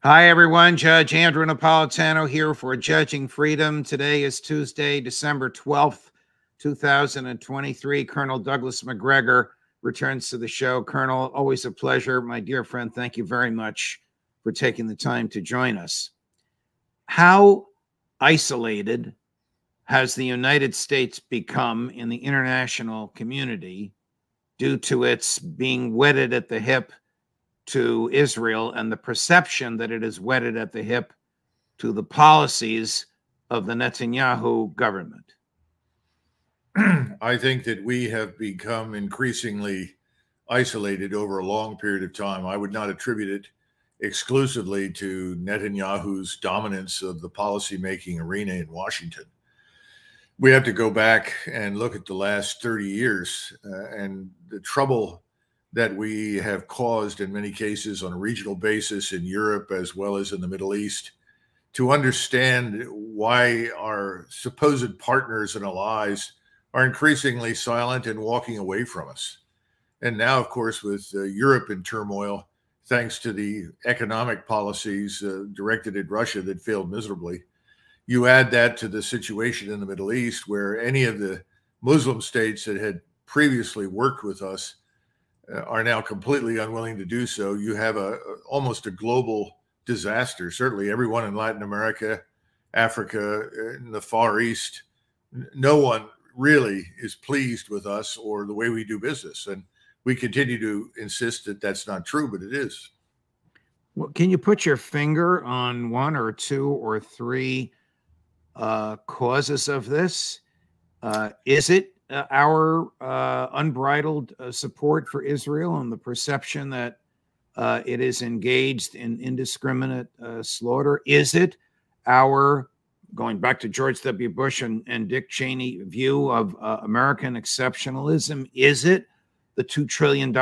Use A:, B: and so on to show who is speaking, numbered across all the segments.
A: Hi, everyone. Judge Andrew Napolitano here for Judging Freedom. Today is Tuesday, December 12th, 2023. Colonel Douglas Macgregor returns to the show. Colonel, always a pleasure. My dear friend, thank you very much for taking the time to join us. How isolated has the United States become in the international community due to its being wedded at the hip to Israel and the perception that it is wedded at the hip to the policies of the Netanyahu government?
B: I think that we have become increasingly isolated over a long period of time. I would not attribute it exclusively to Netanyahu's dominance of the policymaking arena in Washington. We have to go back and look at the last 30 years and the trouble that we have caused in many cases on a regional basis in Europe as well as in the Middle East to understand why our supposed partners and allies are increasingly silent and walking away from us. And now, of course, with Europe in turmoil, thanks to the economic policies directed at Russia that failed miserably, you add that to the situation in the Middle East where any of the Muslim states that had previously worked with us are now completely unwilling to do so. You have almost a global disaster. Certainly everyone in Latin America, Africa, in the Far East, no one really is pleased with us or the way we do business. And we continue to insist that that's not true, but it is.
A: Well, can you put your finger on one or two or three causes of this? Is it our unbridled support for Israel and the perception that it is engaged in indiscriminate slaughter? Is it our, going back to George W. Bush and Dick Cheney, view of American exceptionalism? Is it the $2 trillion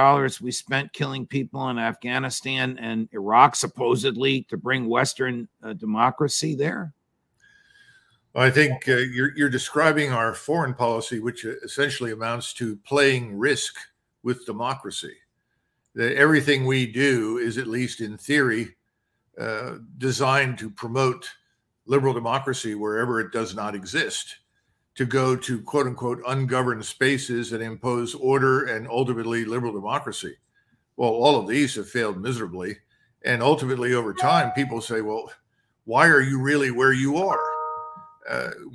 A: we spent killing people in Afghanistan and Iraq, supposedly to bring Western democracy there?
B: I think you're describing our foreign policy, which essentially amounts to playing risk with democracy. That everything we do is, at least in theory, designed to promote liberal democracy wherever it does not exist, to go to quote unquote ungoverned spaces and impose order and ultimately liberal democracy. Well, all of these have failed miserably. And ultimately, over time, people say, well, why are you really where you are?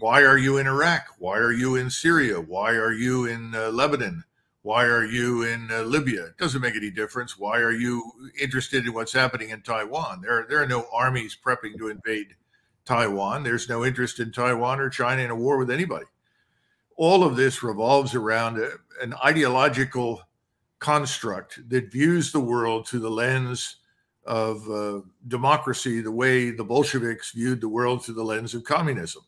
B: Why are you in Iraq? Why are you in Syria? Why are you in Lebanon? Why are you in Libya? It doesn't make any difference. Why are you interested in what's happening in Taiwan? There are no armies prepping to invade Taiwan. There's no interest in Taiwan or China in a war with anybody. All of this revolves around an ideological construct that views the world through the lens of democracy, the way the Bolsheviks viewed the world through the lens of communism.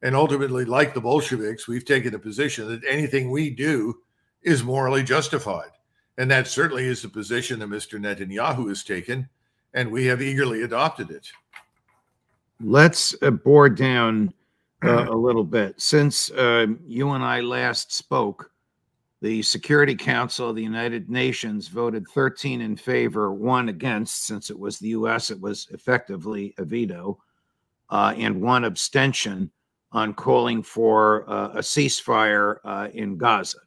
B: And ultimately, like the Bolsheviks, we've taken a position that anything we do is morally justified. And that certainly is the position that Mr. Netanyahu has taken, and we have eagerly adopted it.
A: Let's bore down a little bit. Since you and I last spoke, the Security Council of the United Nations voted 13 in favor, 1 against. Since it was the U.S., it was effectively a veto, and 1 abstention on calling for a ceasefire in Gaza.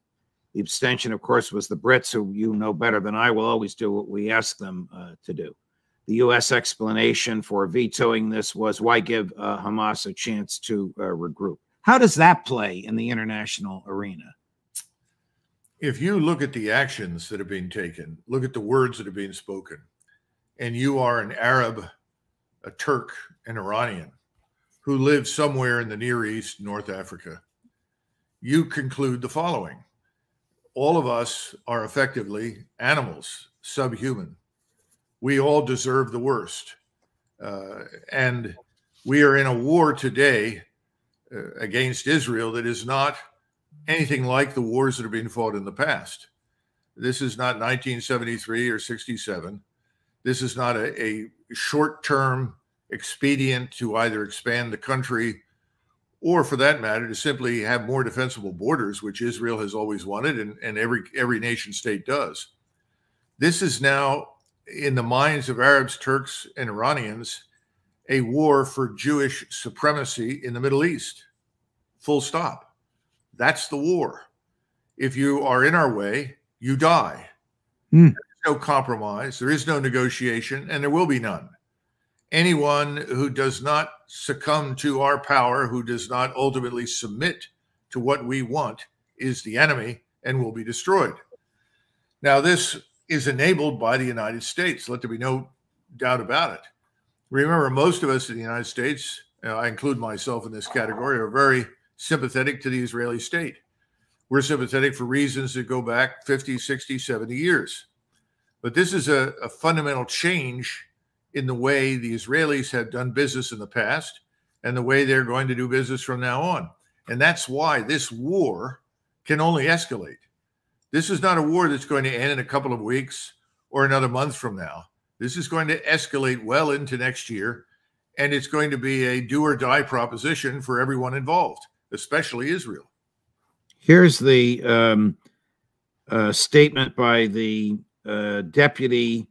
A: The abstention, of course, was the Brits, who you know better than I will always do what we ask them to do. The U.S. explanation for vetoing this was, why give Hamas a chance to regroup? How does that play in the international arena?
B: If you look at the actions that are being taken, look at the words that are being spoken, and you are an Arab, a Turk, an Iranian, who live somewhere in the Near East, North Africa, you conclude the following. All of us are effectively animals, subhuman. We all deserve the worst. And we are in a war today against Israel that is not anything like the wars that have been fought in the past. This is not 1973 or 67. This is not a short-term expedient to either expand the country or, for that matter, to simply have more defensible borders, which Israel has always wanted and every nation state does. This is now in the minds of Arabs, Turks, and Iranians, a war for Jewish supremacy in the Middle East. Full stop. That's the war. If you are in our way, you die. There is no compromise, there is no negotiation, and there will be none. Anyone who does not succumb to our power, who does not ultimately submit to what we want, is the enemy and will be destroyed. Now, this is enabled by the United States. Let there be no doubt about it. Remember, most of us in the United States, I include myself in this category, are very sympathetic to the Israeli state. We're sympathetic for reasons that go back 50, 60, 70 years. But this is a fundamental change in the way the Israelis have done business in the past and the way they're going to do business from now on. And that's why this war can only escalate. This is not a war that's going to end in a couple of weeks or another month from now. This is going to escalate well into next year, and it's going to be a do or die proposition for everyone involved, especially Israel.
A: Here's the statement by the deputy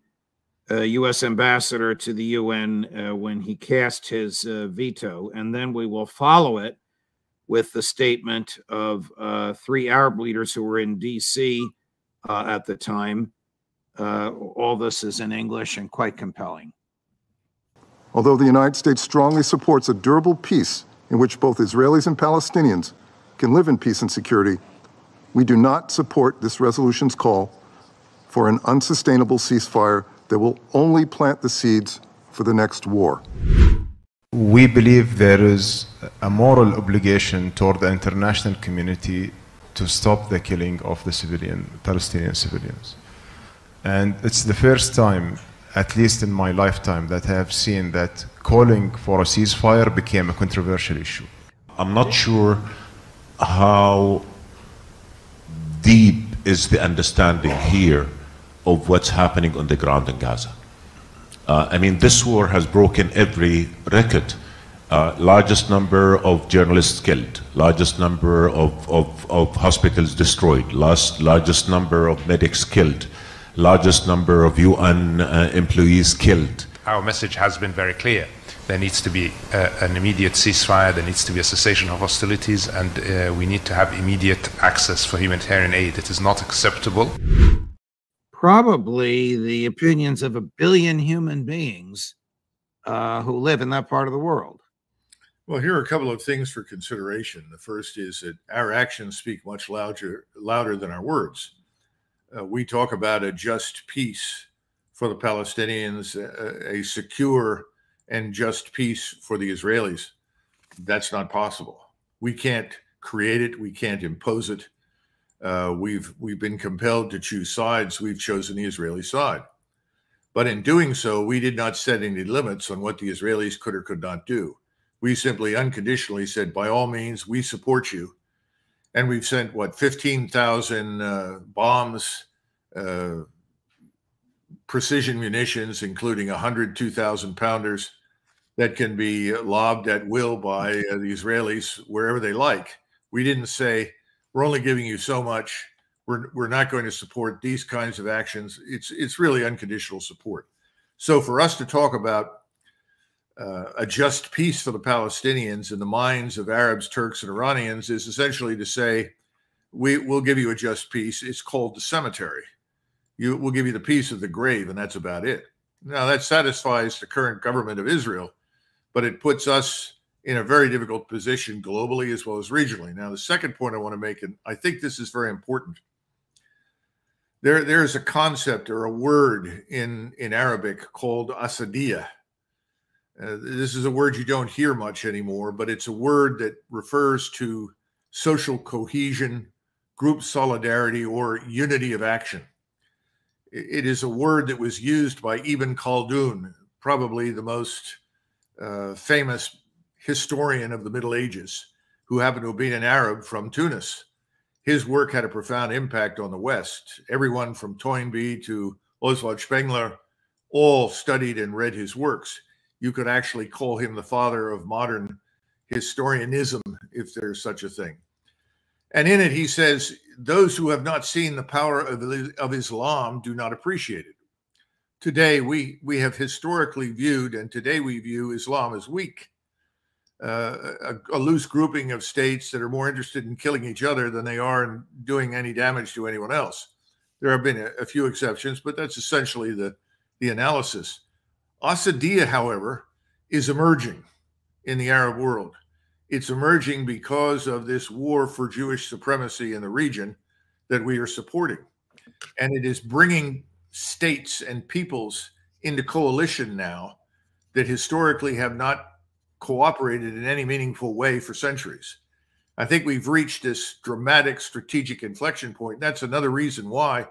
A: U.S. ambassador to the UN when he cast his veto, and then we will follow it with the statement of three Arab leaders who were in D.C. At the time. All this is in English and quite compelling.
C: Although the United States strongly supports a durable peace in which both Israelis and Palestinians can live in peace and security, we do not support this resolution's call for an unsustainable ceasefire that will only plant the seeds for the next war.
D: We believe there is a moral obligation toward the international community to stop the killing of the Palestinian civilians. And it's the first time, at least in my lifetime, that I have seen that calling for a ceasefire became a controversial issue.
E: I'm not sure how deep is the understanding here of what's happening on the ground in Gaza. I mean, this war has broken every record. Largest number of journalists killed, largest number of hospitals destroyed, largest number of medics killed, largest number of UN employees killed.
F: Our message has been very clear. There needs to be an immediate ceasefire, there needs to be a cessation of hostilities, and we need to have immediate access for humanitarian aid. It is not acceptable.
A: Probably the opinions of 1 billion human beings who live in that part of the world.
B: Well, here are a couple of things for consideration. The first is that our actions speak much louder than our words. We talk about a just peace for the Palestinians, a secure and just peace for the Israelis. That's not possible. We can't create it. We can't impose it. We've been compelled to choose sides. We've chosen the Israeli side. But in doing so, we did not set any limits on what the Israelis could or could not do. We simply unconditionally said, by all means, we support you. And we've sent, 15,000 bombs, precision munitions, including 100 2,000-pounders that can be lobbed at will by the Israelis wherever they like. We didn't say, we're only giving you so much. We're not going to support these kinds of actions. It's really unconditional support. So for us to talk about a just peace for the Palestinians in the minds of Arabs, Turks, and Iranians is essentially to say, we'll give you a just peace. It's called the cemetery. We'll give you the peace of the grave, and that's about it. Now, that satisfies the current government of Israel, but it puts us in a very difficult position globally as well as regionally. Now, the second point I want to make, and I think this is very important, there's a concept or a word in Arabic called asadiyah. This is a word you don't hear much anymore, but it's a word that refers to social cohesion, group solidarity, or unity of action. It is a word that was used by Ibn Khaldun, probably the most famous historian of the Middle Ages, who happened to have been an Arab from Tunis. His work had a profound impact on the West. Everyone from Toynbee to Oswald Spengler all studied and read his works. You could actually call him the father of modern historianism, if there's such a thing. And in it, he says, those who have not seen the power of Islam do not appreciate it. today we have historically viewed, and today we view Islam as weak, a loose grouping of states that are more interested in killing each other than they are in doing any damage to anyone else. There have been a few exceptions, but that's essentially the analysis. Assadiyya, however, is emerging in the Arab world. It's emerging because of this war for Jewish supremacy in the region that we are supporting. And it is bringing states and peoples into coalition now that historically have not cooperated in any meaningful way for centuries. I think we've reached this dramatic strategic inflection point. That's another reason why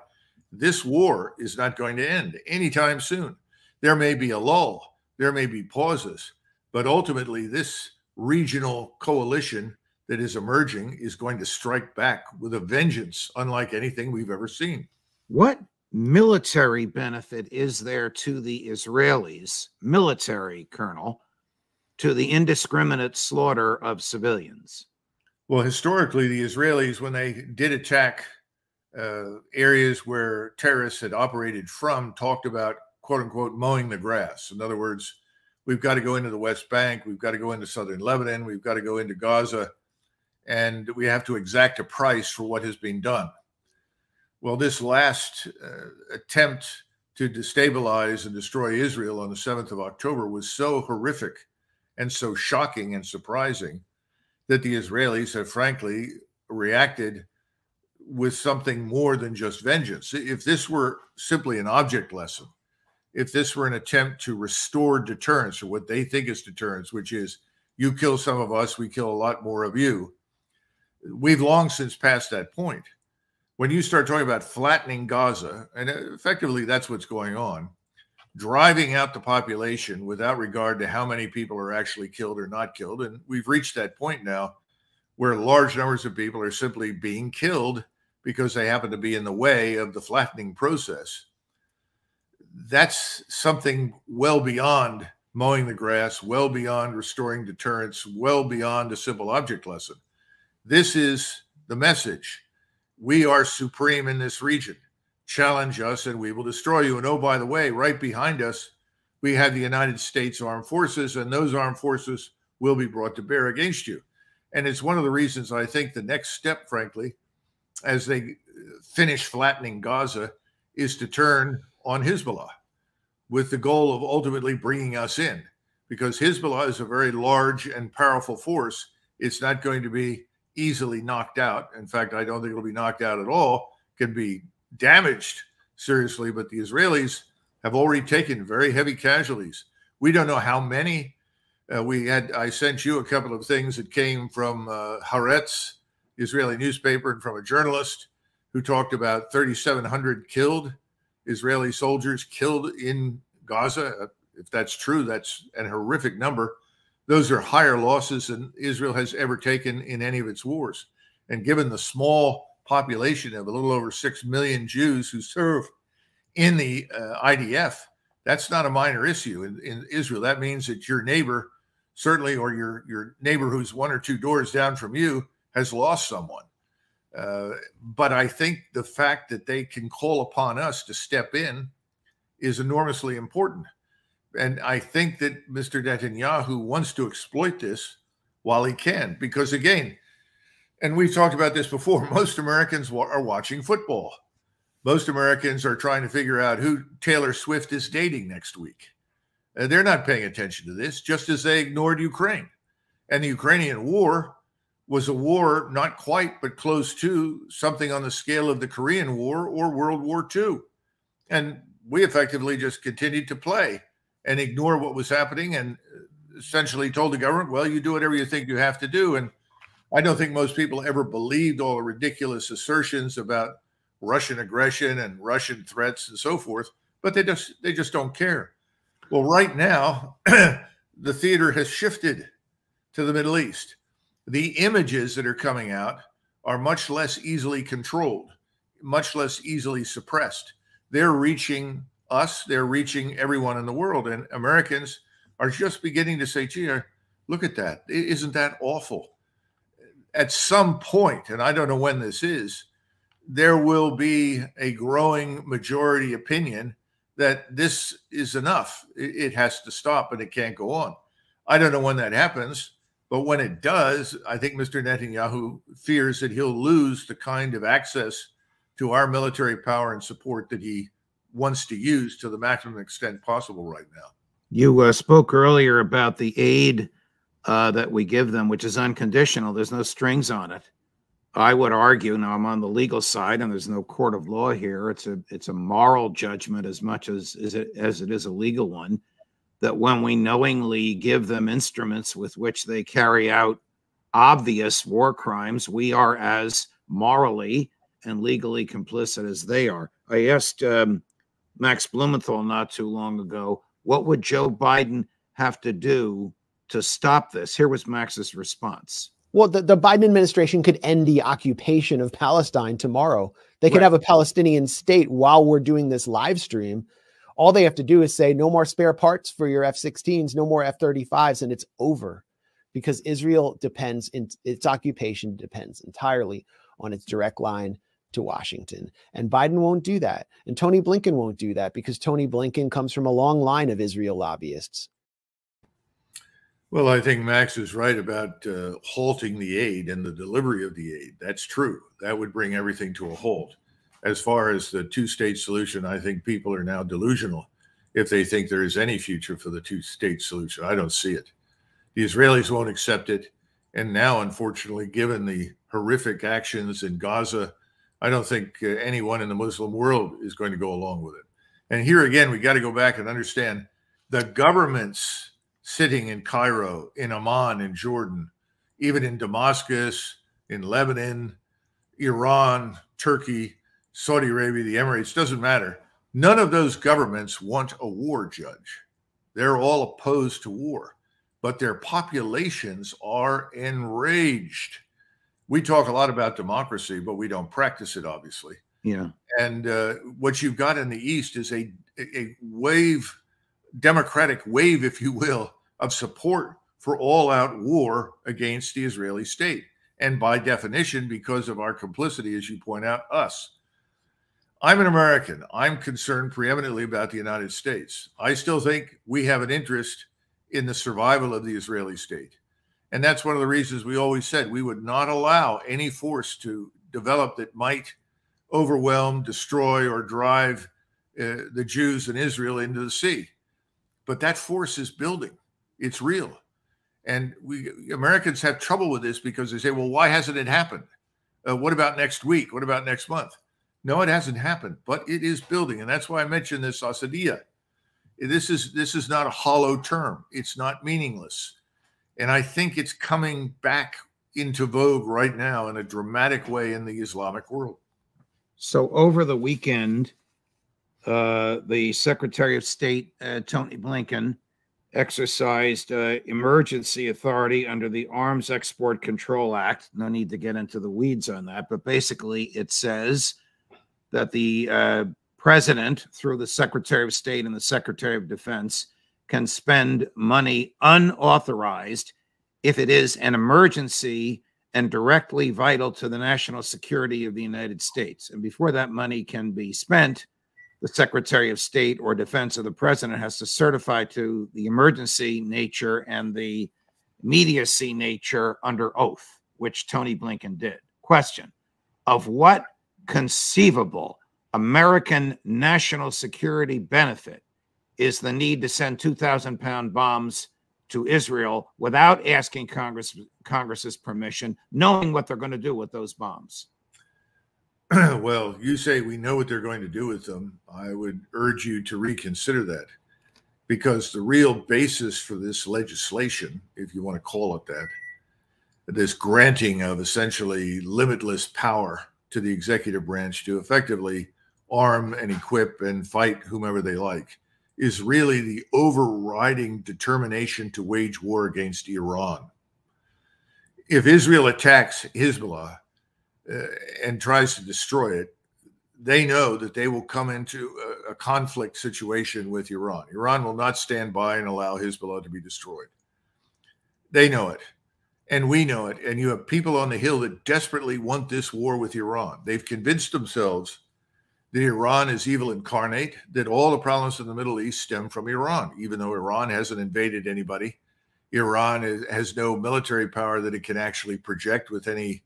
B: this war is not going to end anytime soon. There may be a lull, there may be pauses, but ultimately this regional coalition that is emerging is going to strike back with a vengeance unlike anything we've ever seen.
A: What military benefit is there to the Israelis, military, Colonel, to the indiscriminate slaughter of civilians?
B: Well, historically, the Israelis, when they did attack areas where terrorists had operated from, talked about, quote unquote, mowing the grass. In other words, we've got to go into the West Bank, we've got to go into southern Lebanon, we've got to go into Gaza, and we have to exact a price for what has been done. Well, this last attempt to destabilize and destroy Israel on the 7th of October was so horrific and so shocking and surprising that the Israelis have frankly reacted with something more than just vengeance. If this were simply an object lesson, if this were an attempt to restore deterrence, or what they think is deterrence, which is you kill some of us, we kill a lot more of you, we've long since passed that point. When you start talking about flattening Gaza, and effectively that's what's going on, driving out the population without regard to how many people are actually killed or not killed, and we've reached that point now where large numbers of people are simply being killed because they happen to be in the way of the flattening process. That's something well beyond mowing the grass, well beyond restoring deterrence, well beyond a simple object lesson. This is the message. We are supreme in this region. Challenge us and we will destroy you. And oh, by the way, right behind us, we have the United States Armed Forces, and those armed forces will be brought to bear against you. And it's one of the reasons I think the next step, frankly, as they finish flattening Gaza, is to turn on Hezbollah with the goal of ultimately bringing us in, because Hezbollah is a very large and powerful force. It's not going to be easily knocked out. In fact, I don't think it'll be knocked out at all. It can be damaged seriously, but the Israelis have already taken very heavy casualties. We don't know how many. I sent you a couple of things that came from Haaretz, Israeli newspaper, and from a journalist who talked about 3,700 killed Israeli soldiers killed in Gaza. If that's true, that's a horrific number. Those are higher losses than Israel has ever taken in any of its wars. And given the small population of a little over 6 million Jews who serve in the IDF, that's not a minor issue in Israel. That means that your neighbor, certainly, or your neighbor who's one or two doors down from you, has lost someone. But I think the fact that they can call upon us to step in is enormously important. And I think that Mr. Netanyahu wants to exploit this while he can, because again, and we've talked about this before, most Americans are watching football. Most Americans are trying to figure out who Taylor Swift is dating next week. They're not paying attention to this, just as they ignored Ukraine. And the Ukrainian war was a war not quite, but close to something on the scale of the Korean War or World War II. And we effectively just continued to play and ignore what was happening and essentially told the government, well, you do whatever you think you have to do. And I don't think most people ever believed all the ridiculous assertions about Russian aggression and Russian threats and so forth, but they just don't care. Well, right now, the theater has shifted to the Middle East. The images that are coming out are much less easily controlled, much less easily suppressed. They're reaching us, they're reaching everyone in the world, and Americans are just beginning to say, gee, look at that. Isn't that awful? At some point, and I don't know when this is, there will be a growing majority opinion that this is enough. It has to stop and it can't go on. I don't know when that happens, but when it does, I think Mr. Netanyahu fears that he'll lose the kind of access to our military power and support that he wants to use to the maximum extent possible right now.
A: You spoke earlier about the aid that we give them, which is unconditional. There's no strings on it. I would argue, now I'm on the legal side, and there's no court of law here. It's a moral judgment as much as it is a legal one, that when we knowingly give them instruments with which they carry out obvious war crimes, we are as morally and legally complicit as they are. I asked Max Blumenthal not too long ago, what would Joe Biden have to do to stop this? Here was Max's response.
G: Well, the Biden administration could end the occupation of Palestine tomorrow. They could have a Palestinian state while we're doing this live stream. All they have to do is say no more spare parts for your F-16s, no more F-35s, and it's over. Because Israel its occupation depends entirely on its direct line to Washington. And Biden won't do that. And Tony Blinken won't do that because Tony Blinken comes from a long line of Israel lobbyists.
B: Well, I think Max is right about halting the aid and the delivery of the aid. That's true. That would bring everything to a halt. As far as the two-state solution, I think people are now delusional if they think there is any future for the two-state solution. I don't see it. The Israelis won't accept it. And now, unfortunately, given the horrific actions in Gaza, I don't think anyone in the Muslim world is going to go along with it. And here again, we got to go back and understand the governments sitting in Cairo, in Amman, in Jordan, even in Damascus, in Lebanon, Iran, Turkey, Saudi Arabia, the Emirates, doesn't matter. None of those governments want a war, Judge. They're all opposed to war, but their populations are enraged. We talk a lot about democracy, but we don't practice it, obviously.
A: Yeah.
B: And what you've got in the East is a wave, democratic wave, if you will, of support for all-out war against the Israeli state. And by definition, because of our complicity, as you point out, us. I'm an American. I'm concerned preeminently about the United States. I still think we have an interest in the survival of the Israeli state. And that's one of the reasons we always said we would not allow any force to develop that might overwhelm, destroy, or drive the Jews in Israel into the sea. But that force is building. It's real. And we Americans have trouble with this because they say, well, why hasn't it happened? What about next week? What about next month? No, it hasn't happened, but it is building. And that's why I mentioned this Asadiyah. This is not a hollow term. It's not meaningless. And I think it's coming back into vogue right now in a dramatic way in the Islamic world.
A: So over the weekend, the Secretary of State, Tony Blinken, exercised emergency authority under the Arms Export Control Act. No need to get into the weeds on that, but basically it says that the president, through the Secretary of State and the Secretary of Defense, can spend money unauthorized if it is an emergency and directly vital to the national security of the United States. And before that money can be spent, the Secretary of State or Defense of the president has to certify to the emergency nature and the immediacy nature under oath, which Tony Blinken did. Question: of what conceivable American national security benefit is the need to send 2,000-pound bombs to Israel without asking Congress's permission, knowing what they're going to do with those bombs?
B: Well, you say we know what they're going to do with them. I would urge you to reconsider that, because the real basis for this legislation, if you want to call it that, this granting of essentially limitless power to the executive branch to effectively arm and equip and fight whomever they like, is really the overriding determination to wage war against Iran. If Israel attacks Hezbollah and tries to destroy it, they know that they will come into a conflict situation with Iran. Iran will not stand by and allow Hezbollah to be destroyed. They know it, and we know it. And you have people on the Hill that desperately want this war with Iran. They've convinced themselves that Iran is evil incarnate, that all the problems in the Middle East stem from Iran, even though Iran hasn't invaded anybody. Iran has no military power that it can actually project with any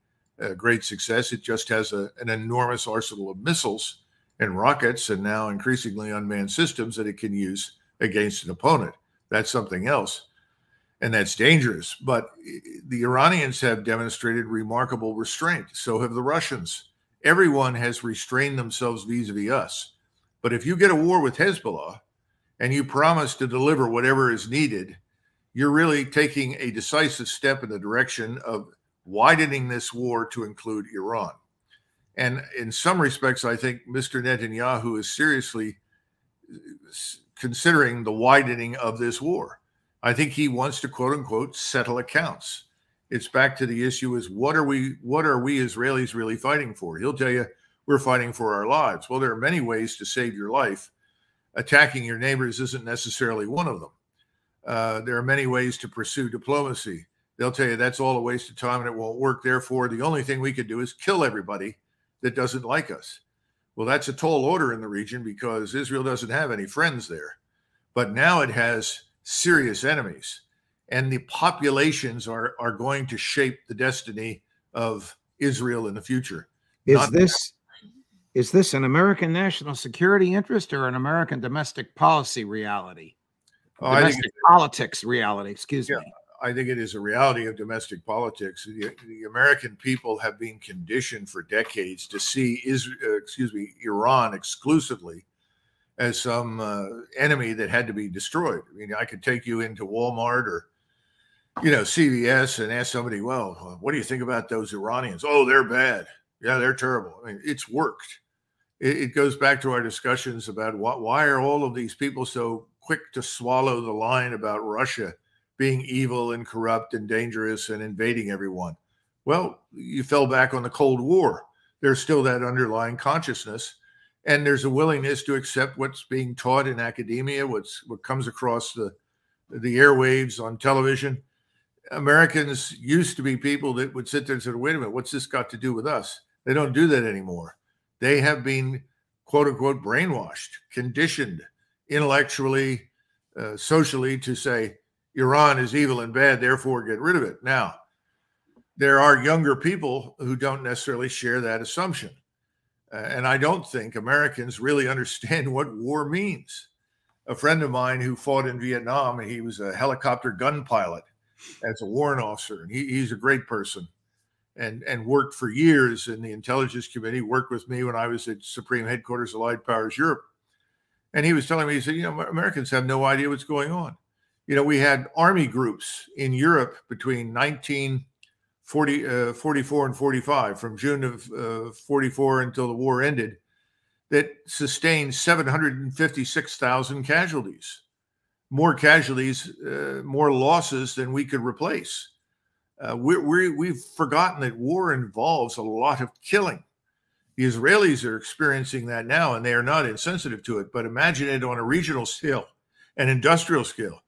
B: great success. It just has an enormous arsenal of missiles and rockets and now increasingly unmanned systems that it can use against an opponent. That's something else, and that's dangerous. But the Iranians have demonstrated remarkable restraint. So have the Russians. Everyone has restrained themselves vis-a-vis us. But if you get a war with Hezbollah and you promise to deliver whatever is needed, you're really taking a decisive step in the direction of widening this war to include Iran. And in some respects, I think Mr. Netanyahu is seriously considering the widening of this war. I think he wants to, quote unquote, settle accounts. It's back to the issue is what are we Israelis really fighting for? He'll tell you we're fighting for our lives. Well, there are many ways to save your life. Attacking your neighbors isn't necessarily one of them. There are many ways to pursue diplomacy. They'll tell you that's all a waste of time and it won't work. Therefore, the only thing we could do is kill everybody that doesn't like us. Well, that's a tall order in the region because Israel doesn't have any friends there. But now it has serious enemies. And the populations are going to shape the destiny of Israel in the future.
A: Is this an American national security interest or an American domestic policy reality? Domestic politics reality, excuse me.
B: I think it is a reality of domestic politics. The American people have been conditioned for decades to see Iran exclusively as some enemy that had to be destroyed. I mean, I could take you into Walmart or CVS and ask somebody, well, what do you think about those Iranians? Oh, they're bad. Yeah, they're terrible. I mean, it's worked. It goes back to our discussions about why are all of these people so quick to swallow the line about Russia being evil and corrupt and dangerous and invading everyone? Well, you fell back on the Cold War. There's still that underlying consciousness, and there's a willingness to accept what's being taught in academia, what comes across the airwaves on television. Americans used to be people that would sit there and say, wait a minute, what's this got to do with us? They don't do that anymore. They have been, quote unquote, brainwashed, conditioned intellectually, socially to say Iran is evil and bad, therefore get rid of it. Now, there are younger people who don't necessarily share that assumption. And I don't think Americans really understand what war means. A friend of mine who fought in Vietnam, he was a helicopter gun pilot as a warrant officer. And he's a great person and worked for years in the intelligence committee, worked with me when I was at Supreme Headquarters Allied Powers Europe. And he was telling me, he said, Americans have no idea what's going on. We had army groups in Europe between 1944 and 45, from June of 44 until the war ended, that sustained 756,000 casualties. More casualties, more losses than we could replace. We've forgotten that war involves a lot of killing. The Israelis are experiencing that now, and they are not insensitive to it. But imagine it on a regional scale, an industrial scale.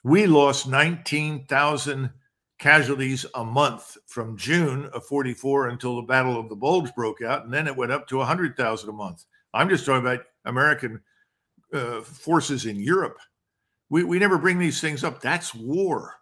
B: We lost 19,000 casualties a month from June of 44 until the Battle of the Bulge broke out, and then it went up to 100,000 a month. I'm just talking about American forces in Europe. We never bring these things up. That's war.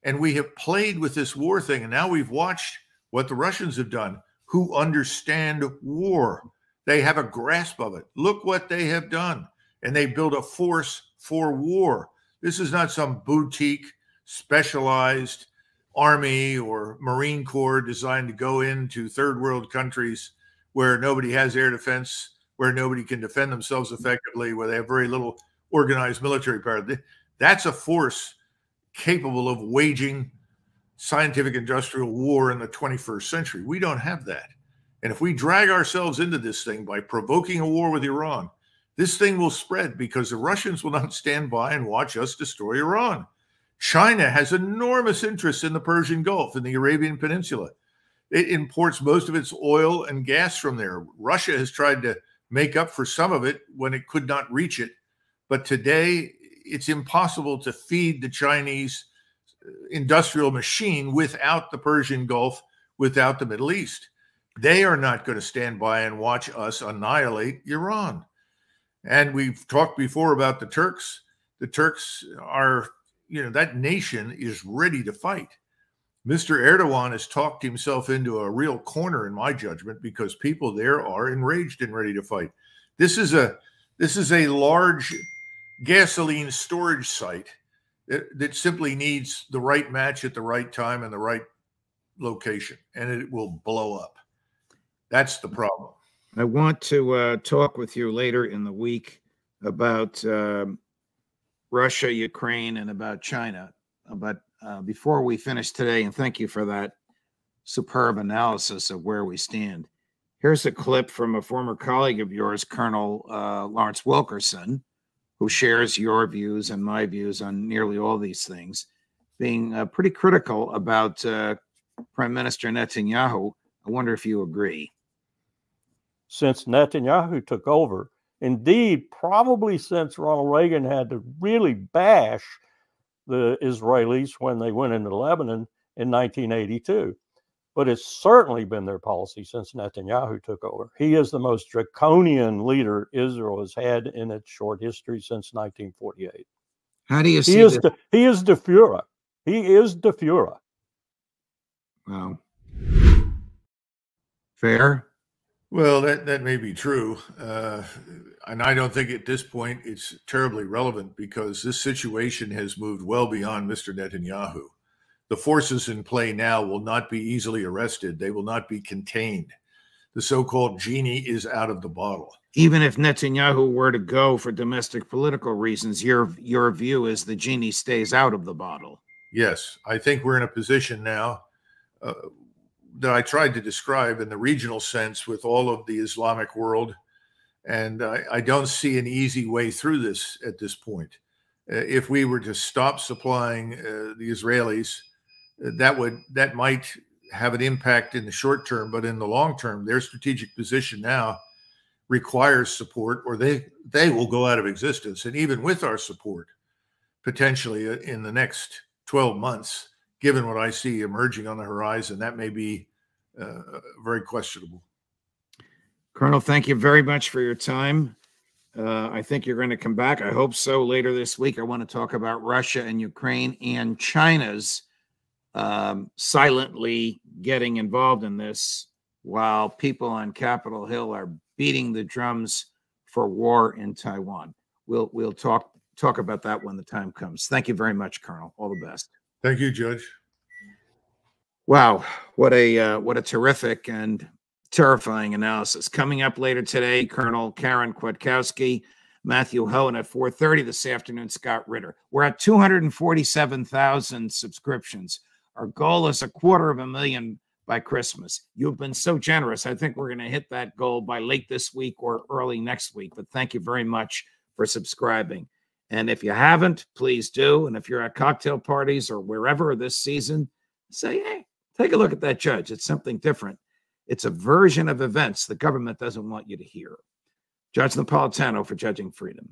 B: And we have played with this war thing. And now we've watched what the Russians have done, who understand war. They have a grasp of it. Look what they have done. And they build a force for war. This is not some boutique, specialized army or Marine Corps designed to go into third world countries where nobody has air defense, where nobody can defend themselves effectively, where they have very little organized military power. That's a force capable of waging scientific industrial war in the 21st century. We don't have that. And if we drag ourselves into this thing by provoking a war with Iran, this thing will spread because the Russians will not stand by and watch us destroy Iran. China has enormous interest in the Persian Gulf and the Arabian Peninsula. It imports most of its oil and gas from there. Russia has tried to make up for some of it when it could not reach it. But today, it's impossible to feed the Chinese industrial machine without the Persian Gulf, without the Middle East. They are not going to stand by and watch us annihilate Iran. And we've talked before about the Turks. The Turks are, that nation is ready to fight. Mr. Erdogan has talked himself into a real corner, in my judgment, because people there are enraged and ready to fight. This is a large gasoline storage site that simply needs the right match at the right time and the right location, and it will blow up. That's the problem.
A: I want to talk with you later in the week about Russia, Ukraine, and about China. But before we finish today, and thank you for that superb analysis of where we stand, here's a clip from a former colleague of yours, Colonel Lawrence Wilkerson, who shares your views and my views on nearly all these things, being pretty critical about Prime Minister Netanyahu. I wonder if you agree.
H: Since Netanyahu took over, indeed, probably since Ronald Reagan had to really bash the Israelis when they went into Lebanon in 1982. But it's certainly been their policy since Netanyahu took over. He is the most draconian leader Israel has had in its short history since 1948.
A: How do you see this?
H: He is de Fuhrer. He is de Fuhrer.
A: Wow. Fair?
B: Well, that may be true. And I don't think at this point it's terribly relevant, because this situation has moved well beyond Mr. Netanyahu. The forces in play now will not be easily arrested. They will not be contained. The so-called genie is out of the bottle.
A: Even if Netanyahu were to go for domestic political reasons, your view is the genie stays out of the bottle.
B: Yes, I think we're in a position now that I tried to describe in the regional sense with all of the Islamic world. And I don't see an easy way through this at this point. If we were to stop supplying the Israelis, that might have an impact in the short term, but in the long term, their strategic position now requires support, or they will go out of existence. And even with our support, potentially in the next 12 months, given what I see emerging on the horizon, that may be very questionable.
A: Colonel, thank you very much for your time. I think you're going to come back. I hope so later this week. I want to talk about Russia and Ukraine and China's silently getting involved in this while people on Capitol Hill are beating the drums for war in Taiwan. We'll talk about that when the time comes. Thank you very much, Colonel. All the best.
B: Thank you, Judge.
A: Wow, what a terrific and terrifying analysis. Coming up later today, Colonel Karen Kwiatkowski, Matthew Hohen at 4:30 this afternoon, Scott Ritter. We're at 247,000 subscriptions. Our goal is 250,000 by Christmas. You've been so generous. I think we're going to hit that goal by late this week or early next week. But thank you very much for subscribing. And if you haven't, please do. And if you're at cocktail parties or wherever this season, say, hey, take a look at that judge. It's something different. It's a version of events the government doesn't want you to hear. Judge Napolitano for Judging Freedom.